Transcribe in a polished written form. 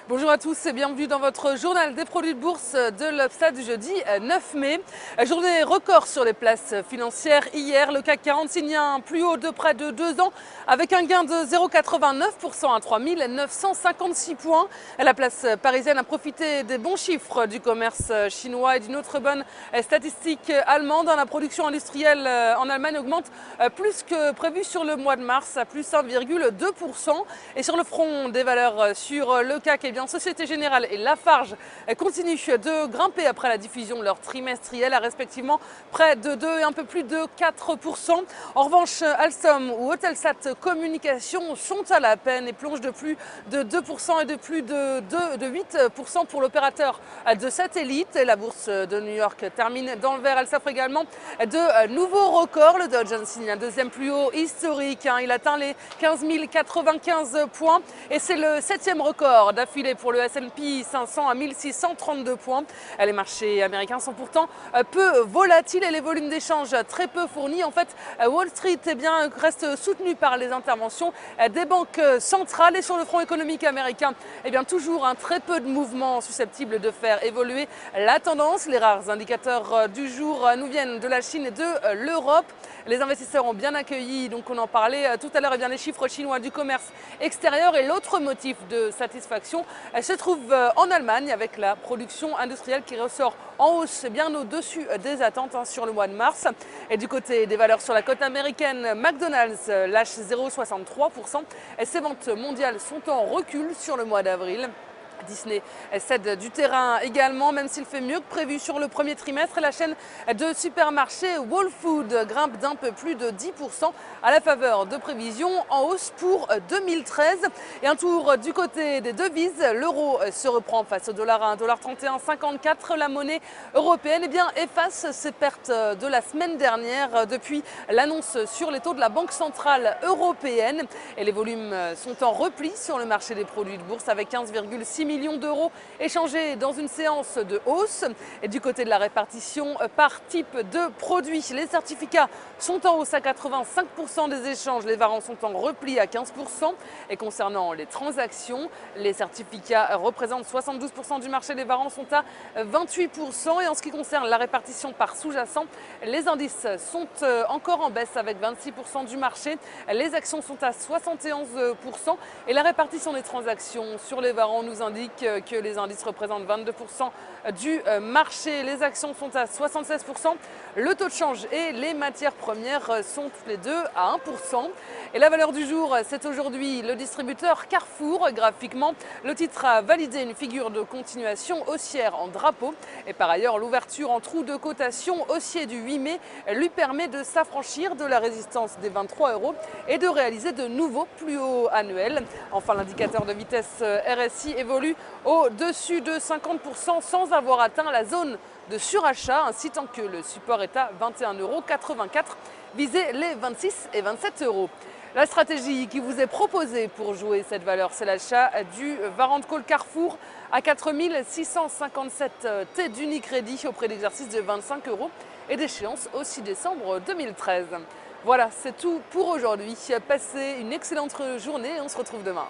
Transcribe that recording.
Bonjour à tous et bienvenue dans votre journal des produits de bourse de l'Obsta du jeudi 9 mai. Journée record sur les places financières. Hier, le CAC 40 signe un plus haut de près de 2 ans avec un gain de 0,89% à 3 956 points. La place parisienne a profité des bons chiffres du commerce chinois et d'une autre bonne statistique allemande. La production industrielle en Allemagne augmente plus que prévu sur le mois de mars à plus 1,2%. Et sur le front des valeurs sur le CAC, Société Générale et Lafarge continuent de grimper après la diffusion de leur trimestriel à respectivement près de 2 et un peu plus de 4%. En revanche, Alstom ou Eutelsat Communications sont à la peine et plongent de plus de 2% et de plus de 8% pour l'opérateur de satellite. La bourse de New York termine dans le vert. Elle s'offre également de nouveaux records. Le Dow Jones signe un deuxième plus haut historique. Il atteint les 15 095 points et c'est le 7e record d'affilée pour le S&P 500 à 1632 points. Les marchés américains sont pourtant peu volatiles et les volumes d'échange très peu fournis. En fait, Wall Street reste soutenu par les interventions des banques centrales et sur le front économique américain, toujours très peu de mouvements susceptibles de faire évoluer la tendance. Les rares indicateurs du jour nous viennent de la Chine et de l'Europe. Les investisseurs ont bien accueilli, donc on en parlait tout à l'heure, les chiffres chinois du commerce extérieur et l'autre motif de satisfaction se trouve en Allemagne avec la production industrielle qui ressort en hausse bien au-dessus des attentes sur le mois de mars. Et du côté des valeurs sur la côte américaine, McDonald's lâche 0,63% et ses ventes mondiales sont en recul sur le mois d'avril. Disney cède du terrain également, même s'il fait mieux que prévu sur le premier trimestre. La chaîne de supermarchés Whole Foods grimpe d'un peu plus de 10% à la faveur de prévisions en hausse pour 2013. Et un tour du côté des devises, l'euro se reprend face au dollar à 1,3154. La monnaie européenne efface ses pertes de la semaine dernière depuis l'annonce sur les taux de la Banque centrale européenne. Et les volumes sont en repli sur le marché des produits de bourse avec 15,6 millions d'euros échangés dans une séance de hausse. Et du côté de la répartition par type de produit, les certificats sont en hausse à 85% des échanges, les warrants sont en repli à 15%. Et concernant les transactions, les certificats représentent 72% du marché, les warrants sont à 28%. Et en ce qui concerne la répartition par sous-jacent, les indices sont encore en baisse avec 26% du marché, les actions sont à 71% et la répartition des transactions sur les warrants nous indique que les indices représentent 22% du marché. Les actions sont à 76%. Le taux de change et les matières premières sont tous les deux à 1%. Et la valeur du jour, c'est aujourd'hui le distributeur Carrefour. Graphiquement, le titre a validé une figure de continuation haussière en drapeau. Et par ailleurs, l'ouverture en trou de cotation haussier du 8 mai lui permet de s'affranchir de la résistance des 23 € et de réaliser de nouveaux plus hauts annuels. Enfin, l'indicateur de vitesse RSI évolue au-dessus de 50% sans avoir atteint la zone de surachat, ainsi tant que le support est à 21,84 €, visez les 26 et 27 €. La stratégie qui vous est proposée pour jouer cette valeur, c'est l'achat du Warrant Call Carrefour à 4 657 T d'Unicredit au prix d'exercice de 25 € et d'échéance au 6 décembre 2013. Voilà, c'est tout pour aujourd'hui. Passez une excellente journée et on se retrouve demain.